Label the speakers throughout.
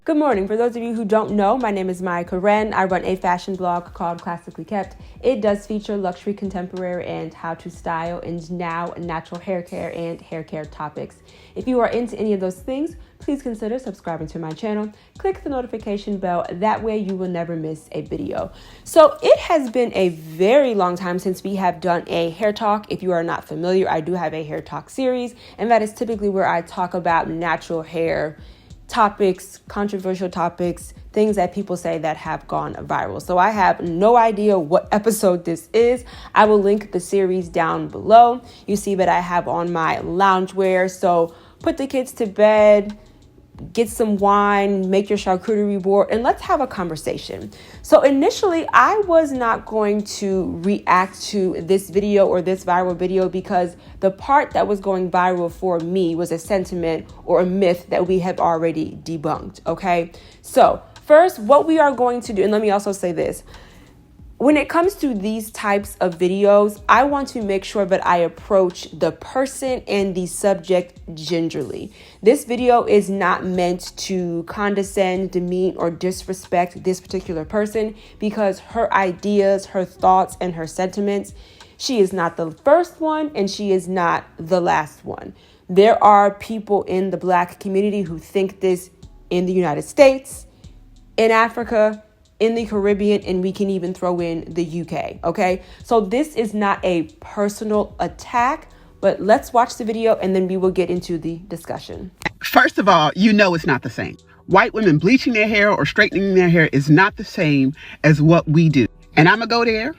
Speaker 1: Good morning. For those of you who don't know, my name is Maya Karen. I run a fashion blog called Classically Kept. It does feature luxury, contemporary, and how to style, and now natural hair care and hair care topics. If you are into any of those things, please consider subscribing to my channel. Click the notification bell. That way you will never miss a video. So it has been a very long time since we have done a hair talk. If you are not familiar, I do have a hair talk series, and that is typically where I talk about natural hair topics, controversial topics, things that people say that have gone viral. So I have no idea what episode this is. I will link the series down below. You see that I have on my loungewear. So put the kids to bed, get some wine, make your charcuterie board, and let's have a conversation. So initially, I was not going to react to this video or this viral video because the part that was going viral for me was a sentiment or a myth that we have already debunked, okay? So first, what we are going to do, and let me also say this, when it comes to these types of videos, I want to make sure that I approach the person and the subject gingerly. This video is not meant to condescend, demean, or disrespect this particular person because her ideas, her thoughts, and her sentiments, she is not the first one and she is not the last one. There are people in the Black community who think this in the United States, in Africa, in the Caribbean, and we can even throw in the UK, okay? So this is not a personal attack, but let's watch the video and then we will get into the discussion.
Speaker 2: First of all, you know it's not the same. White women bleaching their hair or straightening their hair is not the same as what we do. And I'm gonna go there.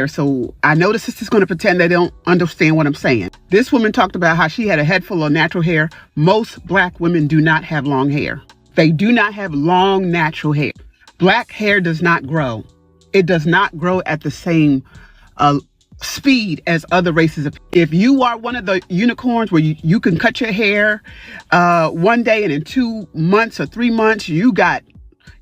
Speaker 2: So I know the sister's gonna pretend they don't understand what I'm saying. This woman talked about how she had a head full of natural hair. Most Black women do not have long hair. They do not have long natural hair. Black hair does not grow. It does not grow at the same speed as other races. If you are one of the unicorns where you can cut your hair one day and in 2 months or 3 months you got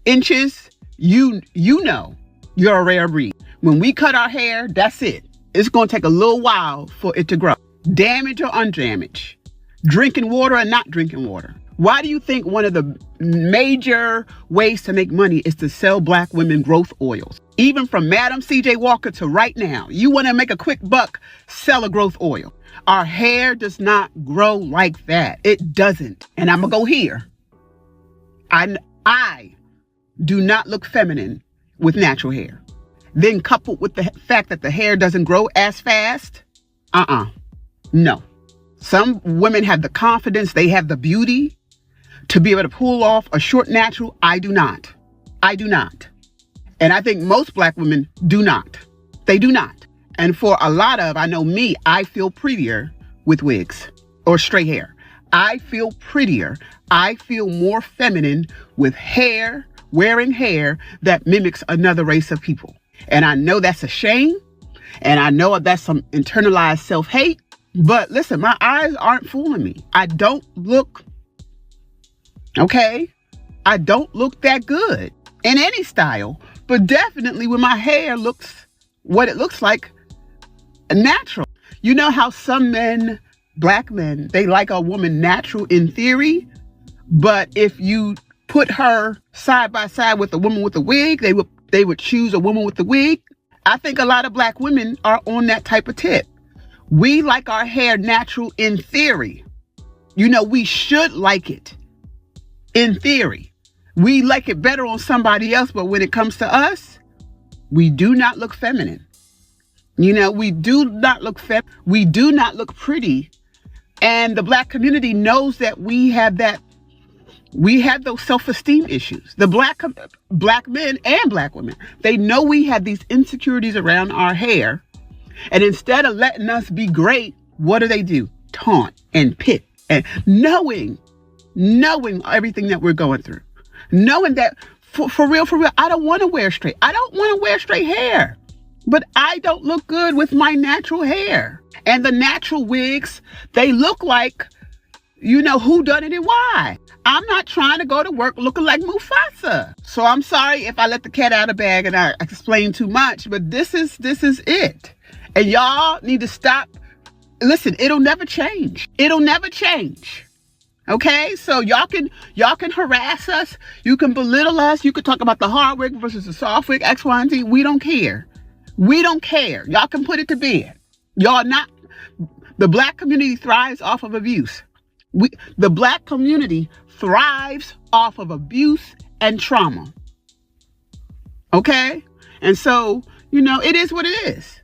Speaker 2: inches, you know you're a rare breed. When we cut our hair, that's it. It's going to take a little while for it to grow. Damage or undamaged. Drinking water or not drinking water. Why do you think one of the major ways to make money is to sell Black women growth oils? Even from Madam C.J. Walker to right now, you want to make a quick buck, sell a growth oil. Our hair does not grow like that. It doesn't. And I'm going to go here. I do not look feminine with natural hair. Then coupled with the fact that the hair doesn't grow as fast, no. Some women have the confidence, they have the beauty to be able to pull off a short natural. I do not. And I think most Black women do not. They do not. And for a lot of, I know me, I feel prettier with wigs or straight hair. I feel prettier. I feel more feminine with hair, wearing hair that mimics another race of people. And I know that's a shame. And I know that's some internalized self-hate. But listen, my eyes aren't fooling me. I don't look that good in any style, but definitely when my hair looks what it looks like natural. You know how some men, Black men, they like a woman natural in theory, but if you put her side by side with a woman with a wig, they would choose a woman with the wig. I think a lot of Black women are on that type of tip. We like our hair natural in theory. You know, we should like it in theory. We like it better on somebody else, but when it comes to us, we do not look feminine. You know, we do not look pretty. And the Black community knows that we have those self-esteem issues. The Black men and Black women, they know we have these insecurities around our hair. And instead of letting us be great, what do? Taunt and pit, and knowing everything that we're going through. Knowing that for real, I don't want to wear straight. I don't want to wear straight hair. But I don't look good with my natural hair. And the natural wigs, they look like, you know, who done it and why. I'm not trying to go to work looking like Mufasa. So I'm sorry if I let the cat out of the bag and I explain too much, but this is it. And y'all need to stop. Listen, it'll never change. Okay, so y'all can harass us, you can belittle us, you can talk about the hard wig versus the soft wig, X, Y, and Z. We don't care. We don't care. Y'all can put it to bed. Y'all not. The black community thrives off of abuse. The black community thrives off of abuse and trauma. Okay, and so it is what it is.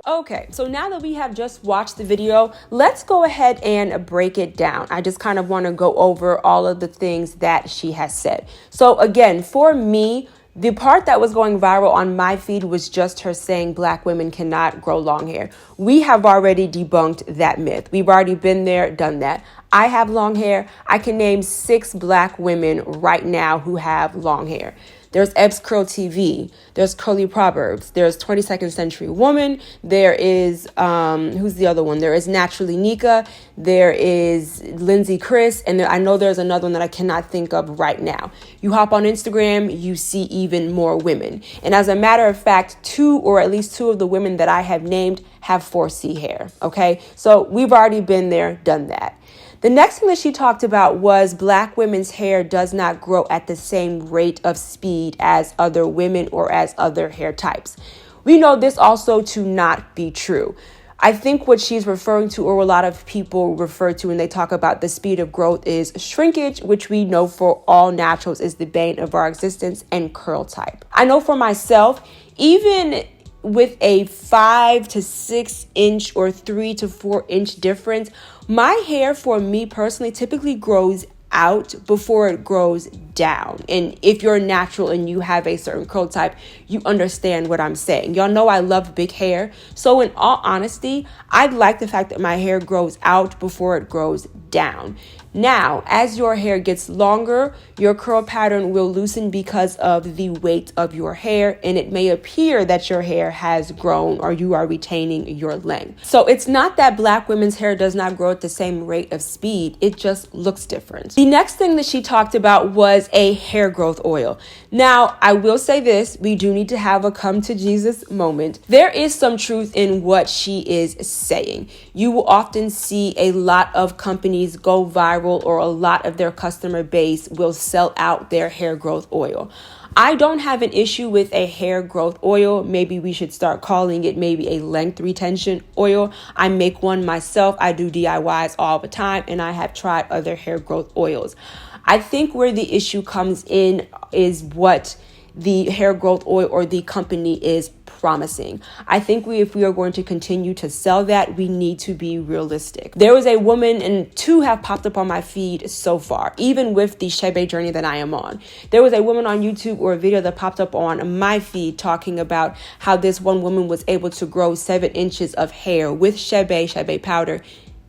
Speaker 1: Okay, so now that we have just watched the video, let's go ahead and break it down. I just kind of want to go over all of the things that she has said. So again, for me, the part that was going viral on my feed was just her saying black women cannot grow long hair. We have already debunked that myth. We've already been there, done that. I have long hair. I can name 6 black women right now who have long hair. There's Ebbs Curl TV. There's Curly Proverbs. There's 22nd Century Woman. There is, who's the other one? There is Naturally Nika. There is Lindsay Chris. And I know there's another one that I cannot think of right now. You hop on Instagram, you see even more women. And as a matter of fact, 2 or at least 2 of the women that I have named have 4C hair. Okay, so we've already been there, done that. The next thing that she talked about was black women's hair does not grow at the same rate of speed as other women or as other hair types. We know this also to not be true. I think what she's referring to, or a lot of people refer to when they talk about the speed of growth, is shrinkage, which we know for all naturals is the bane of our existence, and curl type. I know for myself, even with a 5 to 6 inch or 3 to 4 inch difference, my hair for me personally typically grows out before it grows down. And if you're natural and you have a certain curl type, you understand what I'm saying. Y'all know I love big hair. So in all honesty, I like the fact that my hair grows out before it grows down. Now, as your hair gets longer, your curl pattern will loosen because of the weight of your hair, and it may appear that your hair has grown or you are retaining your length. So it's not that black women's hair does not grow at the same rate of speed, it just looks different. The next thing that she talked about was a hair growth oil. Now, I will say this, we do need to have a come to Jesus moment. There is some truth in what she is saying. You will often see a lot of companies go viral, or a lot of their customer base will sell out their hair growth oil. I don't have an issue with a hair growth oil. Maybe we should start calling it maybe a length retention oil. I make one myself. I do DIYs all the time, and I have tried other hair growth oils. I think where the issue comes in is what the hair growth oil or the company is promising. I think if we are going to continue to sell that, we need to be realistic. There was a woman, and 2 have popped up on my feed so far, even with the Shebe journey that I am on. There was a woman on YouTube or a video that popped up on my feed talking about how this one woman was able to grow 7 inches of hair with Shebe powder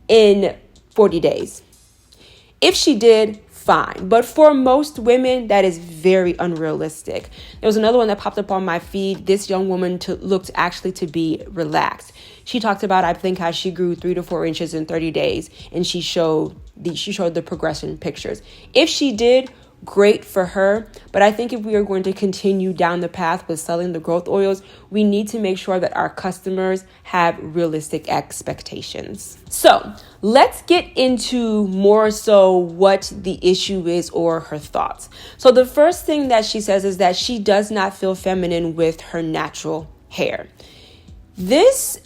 Speaker 1: in 40 days. If she did, fine. But for most women, that is very unrealistic. There was another one that popped up on my feed. This young woman looked actually to be relaxed. She talked about, I think, how she grew 3 to 4 inches in 30 days, and she showed the progression pictures. If she did, great for her. But I think if we are going to continue down the path with selling the growth oils, we need to make sure that our customers have realistic expectations. So let's get into more so what the issue is or her thoughts. So the first thing that she says is that she does not feel feminine with her natural hair. This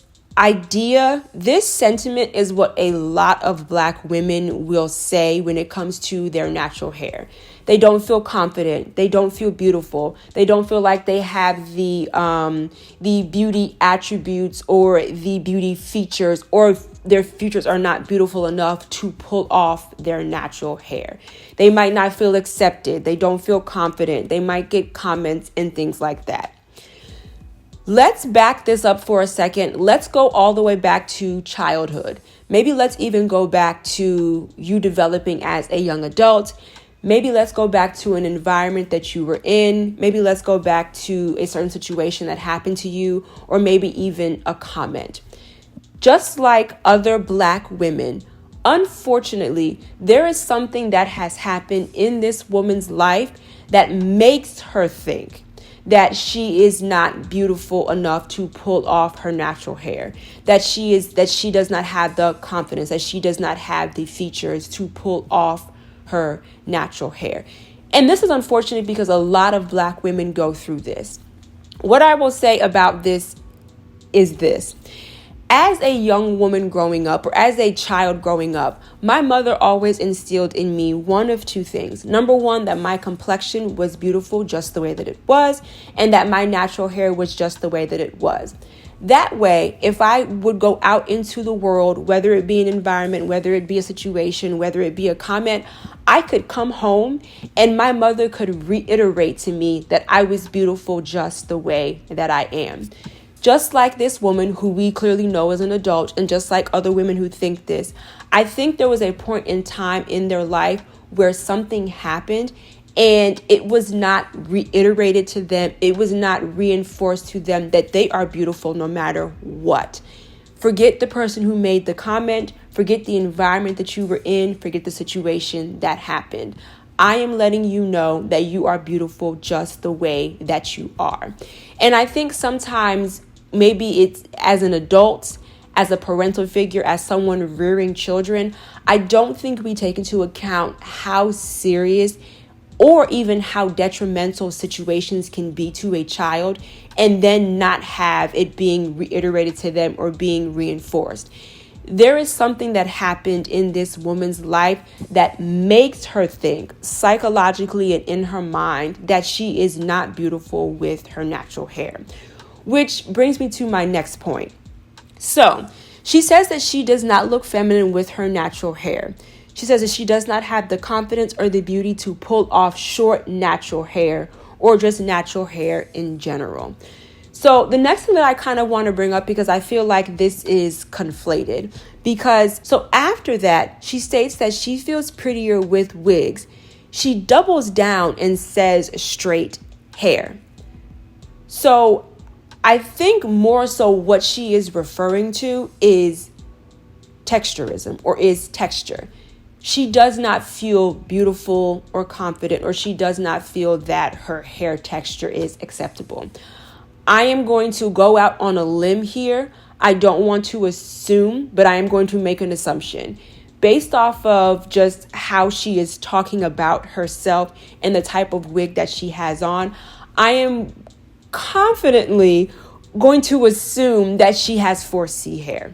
Speaker 1: sentiment is what a lot of black women will say when it comes to their natural hair. They don't feel confident. They don't feel beautiful. They don't feel like they have the beauty attributes or the beauty features, or their features are not beautiful enough to pull off their natural hair. They might not feel accepted. They don't feel confident. They might get comments and things like that. Let's back this up for a second. Let's go all the way back to childhood. Maybe let's even go back to you developing as a young adult. Maybe let's go back to an environment that you were in. Maybe let's go back to a certain situation that happened to you, or maybe even a comment. Just like other black women, unfortunately, there is something that has happened in this woman's life that makes her think that she is not beautiful enough to pull off her natural hair, that she does not have the confidence, that she does not have the features to pull off her natural hair. And this is unfortunate because a lot of Black women go through this. What I will say about this is this. As a young woman growing up, or as a child growing up, my mother always instilled in me one of two things. Number one, that my complexion was beautiful just the way that it was, and that my natural hair was just the way that it was. That way, if I would go out into the world, whether it be an environment, whether it be a situation, whether it be a comment, I could come home and my mother could reiterate to me that I was beautiful just the way that I am. Just like this woman who we clearly know as an adult, and just like other women who think this, I think there was a point in time in their life where something happened and it was not reiterated to them. It was not reinforced to them that they are beautiful no matter what. Forget the person who made the comment. Forget the environment that you were in. Forget the situation that happened. I am letting you know that you are beautiful just the way that you are. And I think sometimes maybe it's as an adult, as a parental figure, as someone rearing children, I don't think we take into account how serious or even how detrimental situations can be to a child, and then not have it being reiterated to them or being reinforced. There is something that happened in this woman's life that makes her think psychologically and in her mind that she is not beautiful with her natural hair. Which brings me to my next point. So, she says that she does not look feminine with her natural hair. She says that she does not have the confidence or the beauty to pull off short natural hair or just natural hair in general. So the next thing that I kind of want to bring up, because I feel like this is conflated, so after that, she states that she feels prettier with wigs. She doubles down and says straight hair. So I think more so what she is referring to is texturism, or is texture. She does not feel beautiful or confident, or she does not feel that her hair texture is acceptable. I am going to go out on a limb here. I don't want to assume, but I am going to make an assumption. Based off of just how she is talking about herself and the type of wig that she has on, I am confidently going to assume that she has 4C hair.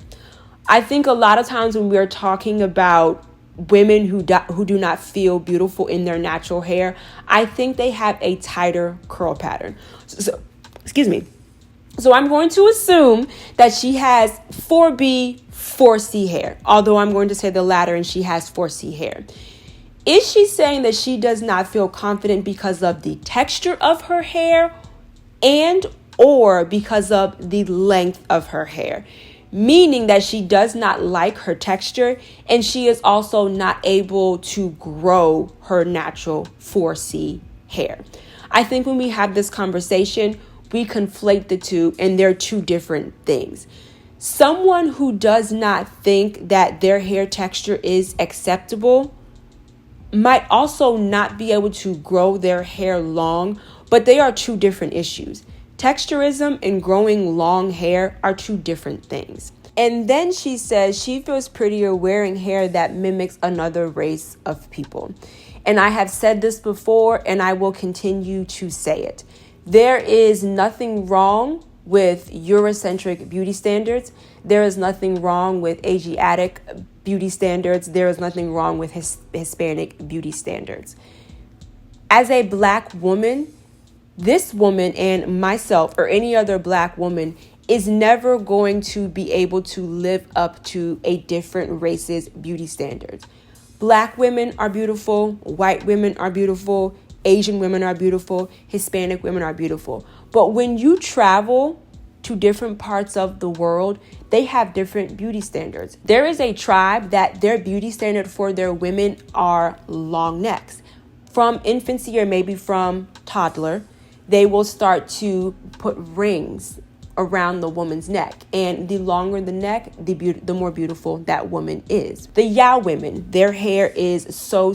Speaker 1: I think a lot of times when we're talking about women who do not feel beautiful in their natural hair, I think they have a tighter curl pattern. So I'm going to assume that she has 4B, 4C hair, although I'm going to say the latter and she has 4C hair. Is she saying that she does not feel confident because of the texture of her hair and or because of the length of her hair? Meaning that she does not like her texture, and she is also not able to grow her natural 4C hair. I think when we have this conversation, we conflate the two, and they're two different things. Someone who does not think that their hair texture is acceptable might also not be able to grow their hair long, but they are two different issues. Texturism and growing long hair are two different things. And then she says she feels prettier wearing hair that mimics another race of people. And I have said this before, and I will continue to say it. There is nothing wrong with Eurocentric beauty standards. There is nothing wrong with Asiatic beauty standards. There is nothing wrong with Hispanic beauty standards. As a Black woman, this woman and myself or any other Black woman is never going to be able to live up to a different race's beauty standards. Black women are beautiful, white women are beautiful, Asian women are beautiful, Hispanic women are beautiful. But when you travel to different parts of the world, they have different beauty standards. There is a tribe that their beauty standard for their women are long necks. From infancy or maybe from toddler, they will start to put rings around the woman's neck. And the longer the neck, the more beautiful that woman is. The Yao women, their hair is so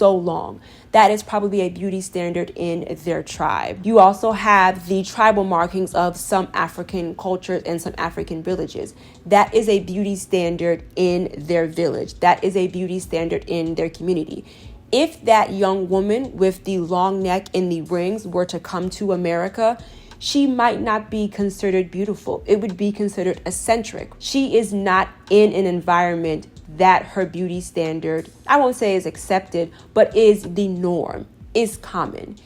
Speaker 1: long that is probably a beauty standard in their tribe. You also have the tribal markings of some African cultures and some African villages. That is a beauty standard in their village. That is a beauty standard in their community. If that young woman with the long neck and the rings were to come to America, she might not be considered beautiful. It would be considered eccentric. She is not in an environment that her beauty standard, I won't say is accepted, but is the norm, is common.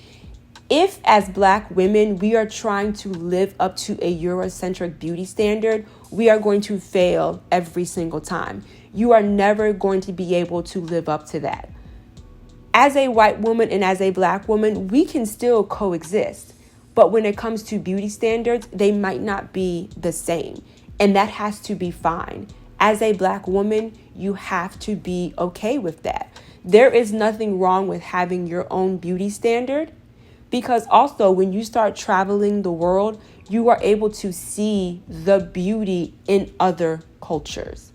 Speaker 1: If as Black women, we are trying to live up to a Eurocentric beauty standard, we are going to fail every single time. You are never going to be able to live up to that. As a white woman and as a Black woman, we can still coexist. But when it comes to beauty standards, they might not be the same. And that has to be fine. As a Black woman, you have to be okay with that. There is nothing wrong with having your own beauty standard, because also when you start traveling the world, you are able to see the beauty in other cultures.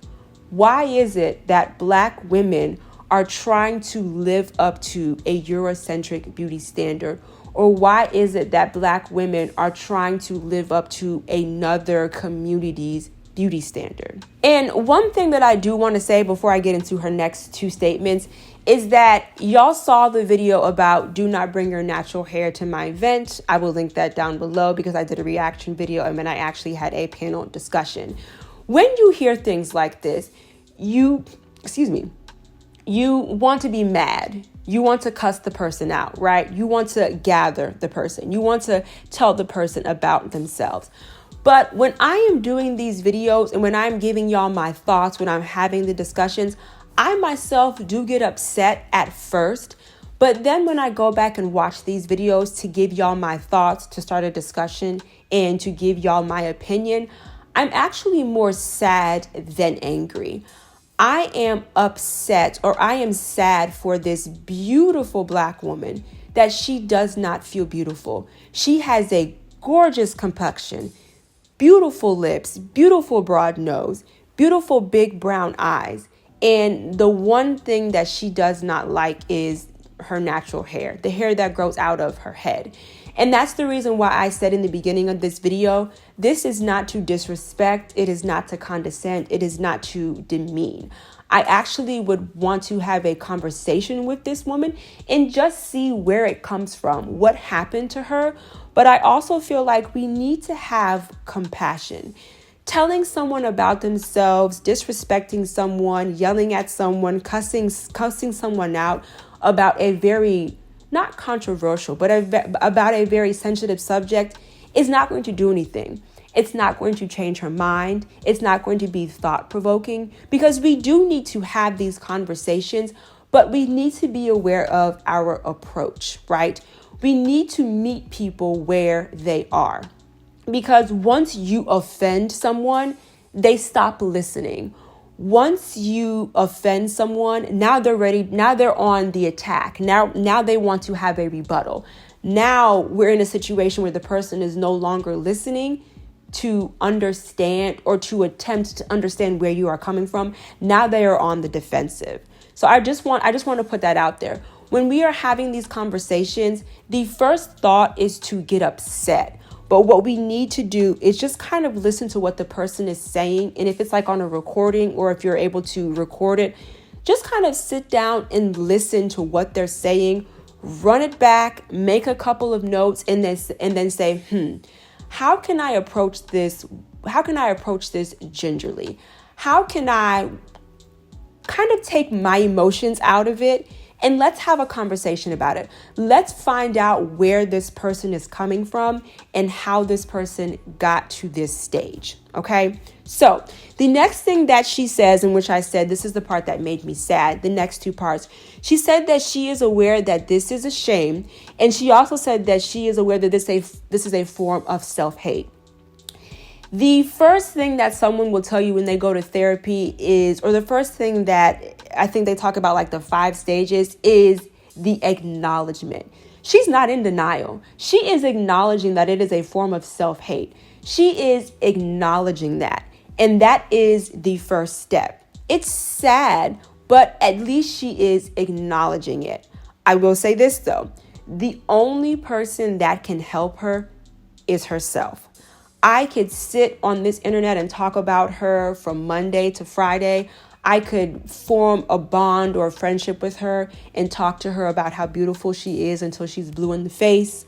Speaker 1: Why is it that Black women are trying to live up to a Eurocentric beauty standard? Or why is it that Black women are trying to live up to another community's beauty standard? And one thing that I do want to say before I get into her next two statements is that y'all saw the video about do not bring your natural hair to my event. I will link that down below because I did a reaction video and then I actually had a panel discussion. When you hear things like this, you want to be mad. You want to cuss the person out, right? You want to gather the person. You want to tell the person about themselves. But when I am doing these videos and when I'm giving y'all my thoughts, when I'm having the discussions, I myself do get upset at first. But then when I go back and watch these videos to give y'all my thoughts, to start a discussion and to give y'all my opinion, I'm actually more sad than angry. I am upset, or I am sad for this beautiful Black woman that she does not feel beautiful. She has a gorgeous complexion, beautiful lips, beautiful broad nose, beautiful big brown eyes. And the one thing that she does not like is her natural hair, the hair that grows out of her head. And that's the reason why I said in the beginning of this video, this is not to disrespect, it is not to condescend, it is not to demean. I actually would want to have a conversation with this woman and just see where it comes from, what happened to her. But I also feel like we need to have compassion. Telling someone about themselves, disrespecting someone, yelling at someone, cussing someone out about a very, not controversial, but about a very sensitive subject is not going to do anything. It's not going to change her mind. It's not going to be thought-provoking, because we do need to have these conversations, but we need to be aware of our approach, right? We need to meet people where they are, because once you offend someone, they stop listening. Once you offend someone, now they're ready. Now they're on the attack. Now they want to have a rebuttal. Now we're in a situation where the person is no longer listening to understand or to attempt to understand where you are coming from. Now they are on the defensive. So I just want to put that out there. When we are having these conversations, the first thought is to get upset. But what we need to do is just kind of listen to what the person is saying. And if it's like on a recording, or if you're able to record it, just kind of sit down and listen to what they're saying, run it back, make a couple of notes, and then say, how can I approach this? How can I approach this gingerly? How can I kind of take my emotions out of it? And let's have a conversation about it. Let's find out where this person is coming from and how this person got to this stage. Okay. So the next thing that she says, in which I said, this is the part that made me sad, the next two parts, she said that she is aware that this is a shame. And she also said that she is aware that this is a form of self-hate. The first thing that someone will tell you when they go to therapy is, or the first thing that I think they talk about, like the 5 stages, is the acknowledgement. She's not in denial. She is acknowledging that it is a form of self-hate. She is acknowledging that. And that is the first step. It's sad, but at least she is acknowledging it. I will say this though, the only person that can help her is herself. I could sit on this internet and talk about her from Monday to Friday. I could form a bond or a friendship with her and talk to her about how beautiful she is until she's blue in the face.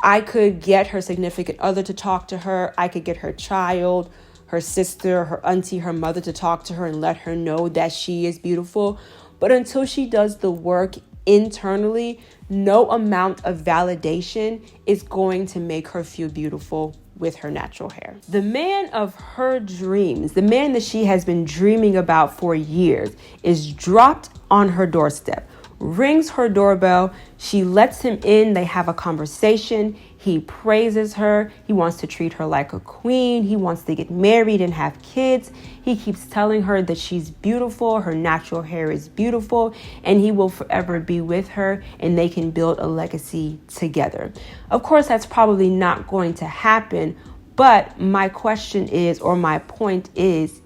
Speaker 1: I could get her significant other to talk to her. I could get her child, her sister, her auntie, her mother to talk to her and let her know that she is beautiful. But until she does the work internally, no amount of validation is going to make her feel beautiful with her natural hair. The man of her dreams, the man that she has been dreaming about for years, is dropped on her doorstep, rings her doorbell. She lets him in. They have a conversation. He praises her. He wants to treat her like a queen. He wants to get married and have kids. He keeps telling her that she's beautiful. Her natural hair is beautiful, and he will forever be with her, and they can build a legacy together. Of course, that's probably not going to happen, but my question is, or my point is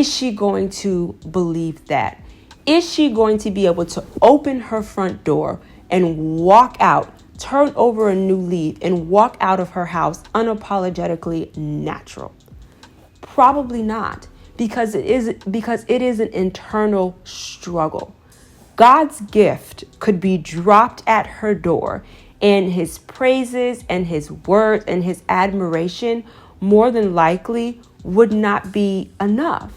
Speaker 1: she going to believe that? Is she going to be able to open her front door and walk out, turn over a new leaf, and walk out of her house unapologetically natural? Probably not, because it is an internal struggle. God's gift could be dropped at her door, and his praises and his words and his admiration more than likely would not be enough.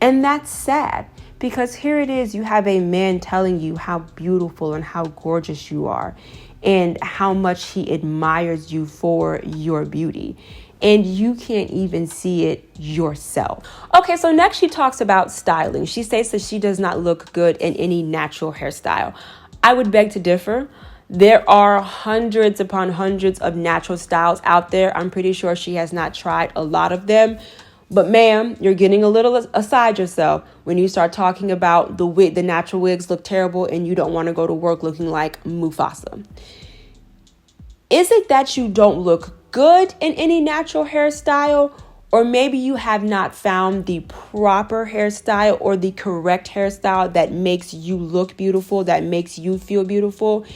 Speaker 1: And that's sad. Because here it is, you have a man telling you how beautiful and how gorgeous you are and how much he admires you for your beauty. And you can't even see it yourself. Okay, so next she talks about styling. She states that she does not look good in any natural hairstyle. I would beg to differ. There are hundreds upon hundreds of natural styles out there. I'm pretty sure she has not tried a lot of them. But ma'am, you're getting a little aside yourself when you start talking about the natural wigs look terrible and you don't want to go to work looking like Mufasa. Is it that you don't look good in any natural hairstyle? Or maybe you have not found the proper hairstyle or the correct hairstyle that makes you look beautiful, that makes you feel beautiful?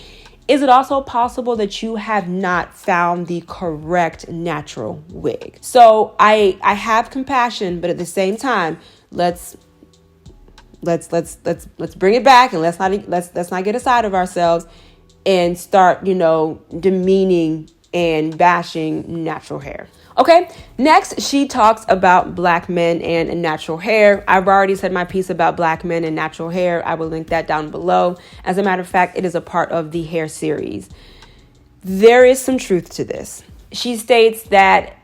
Speaker 1: Is it also possible that you have not found the correct natural wig? So I have compassion, but at the same time, let's bring it back, and let's not get aside of ourselves and start, demeaning and bashing natural hair. Okay, next she talks about Black men and natural hair. I've already said my piece about Black men and natural hair. I will link that down below. As a matter of fact, it is a part of the hair series. There is some truth to this. She states that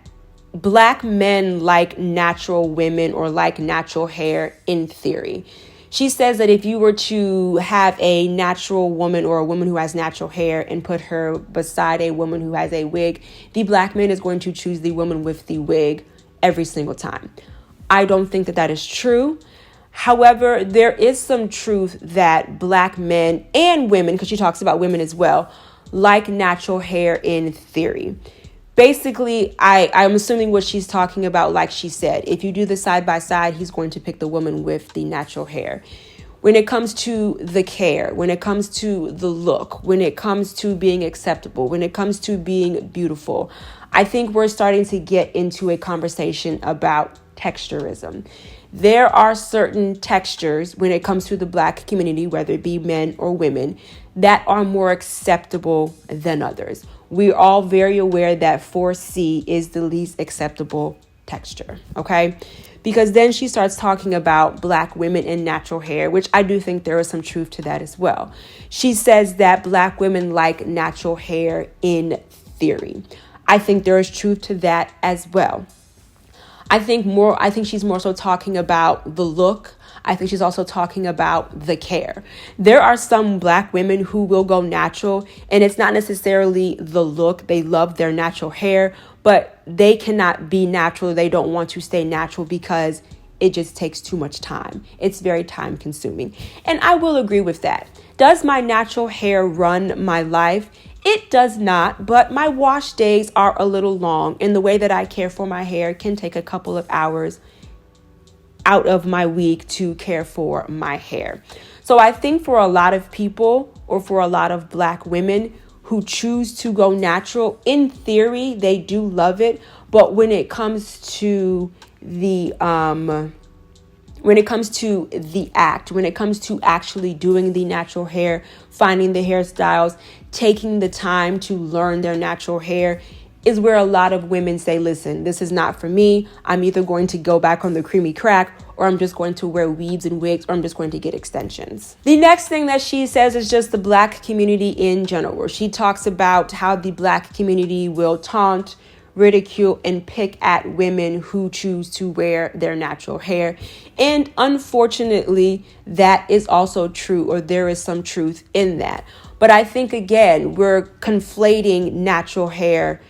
Speaker 1: Black men like natural women or like natural hair in theory. She says that if you were to have a natural woman or a woman who has natural hair and put her beside a woman who has a wig, the Black man is going to choose the woman with the wig every single time. I don't think that is true. However, there is some truth that Black men and women, because she talks about women as well, like natural hair in theory. Basically, I'm assuming what she's talking about, like she said, if you do the side by side, he's going to pick the woman with the natural hair. When it comes to the care, when it comes to the look, when it comes to being acceptable, when it comes to being beautiful, I think we're starting to get into a conversation about texturism. There are certain textures when it comes to the Black community, whether it be men or women, that are more acceptable than others. We're all very aware that 4C is the least acceptable texture, okay? Because then she starts talking about Black women in natural hair, which I do think there is some truth to that as well. She says that Black women like natural hair in theory. I think there is truth to that as well. I think she's more so talking about the look. I think she's also talking about the care. There are some Black women who will go natural, and it's not necessarily the look. They love their natural hair, but they cannot be natural. They don't want to stay natural because it just takes too much time. It's very time consuming. And I will agree with that. Does my natural hair run my life? It does not, but my wash days are a little long, and the way that I care for my hair can take a couple of hours out of my week to care for my hair. So I think for a lot of people, or for a lot of Black women who choose to go natural, in theory, they do love it. But when it comes to the act, when it comes to actually doing the natural hair, finding the hairstyles, taking the time to learn their natural hair, is where a lot of women say, listen, this is not for me. I'm either going to go back on the creamy crack, or I'm just going to wear weaves and wigs, or I'm just going to get extensions. The next thing that she says is just the Black community in general, where she talks about how the Black community will taunt, ridicule, and pick at women who choose to wear their natural hair. And unfortunately, that is also true, or there is some truth in that. But I think, again, we're conflating natural hair.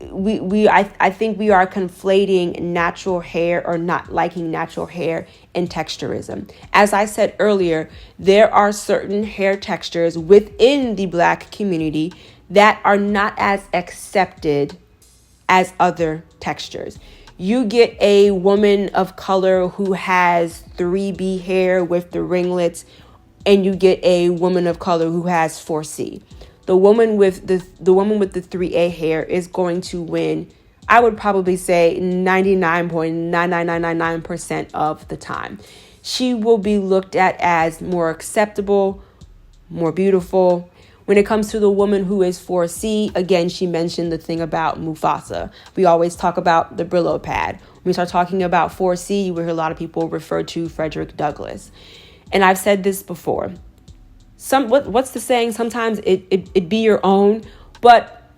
Speaker 1: I think we are conflating natural hair, or not liking natural hair, and texturism. As I said earlier, there are certain hair textures within the Black community that are not as accepted as other textures. You get a woman of color who has 3B hair with the ringlets, and you get a woman of color who has 4C. The woman with the 3A hair is going to win, I would probably say 99.99999% of the time. She will be looked at as more acceptable, more beautiful. When it comes to the woman who is 4C, again, she mentioned the thing about Mufasa. We always talk about the Brillo pad. When we start talking about 4C, you will hear a lot of people refer to Frederick Douglass. And I've said this before. What's the saying? Sometimes it be your own, but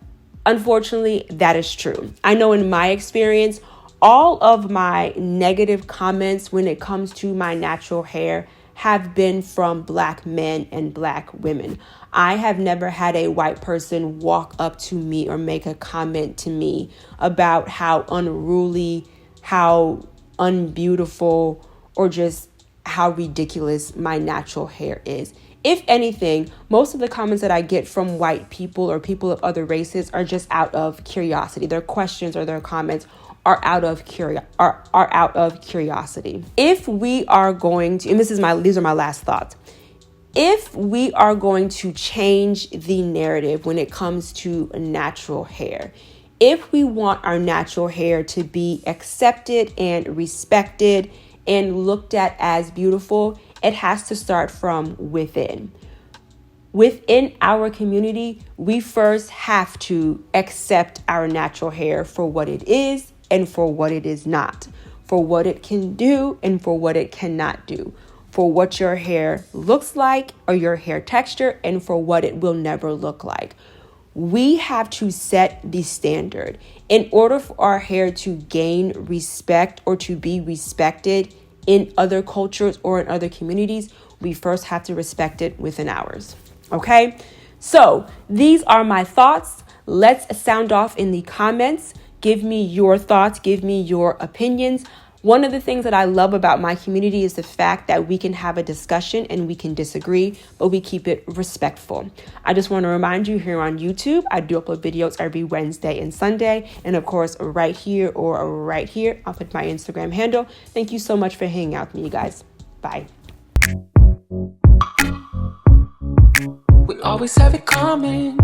Speaker 1: unfortunately, that is true. I know in my experience, all of my negative comments when it comes to my natural hair have been from Black men and Black women. I have never had a white person walk up to me or make a comment to me about how unruly, how unbeautiful, or just how ridiculous my natural hair is. If anything, most of the comments that I get from white people or people of other races are just out of curiosity. Their questions or their comments are out of curiosity. If we are going to, and these are my last thoughts. If we are going to change the narrative when it comes to natural hair, if we want our natural hair to be accepted and respected and looked at as beautiful, it has to start from within. Within our community, we first have to accept our natural hair for what it is and for what it is not, for what it can do and for what it cannot do, for what your hair looks like or your hair texture and for what it will never look like. We have to set the standard. In order for our hair to gain respect or to be respected in other cultures or in other communities, we first have to respect it within ours. Okay? So these are my thoughts. Let's sound off in the comments. Give me your thoughts. Give me your opinions. One of the things that I love about my community is the fact that we can have a discussion and we can disagree, but we keep it respectful. I just want to remind you, here on YouTube, I do upload videos every Wednesday and Sunday. And of course, right here, I'll put my Instagram handle. Thank you so much for hanging out with me, you guys. Bye.
Speaker 3: We always have it coming.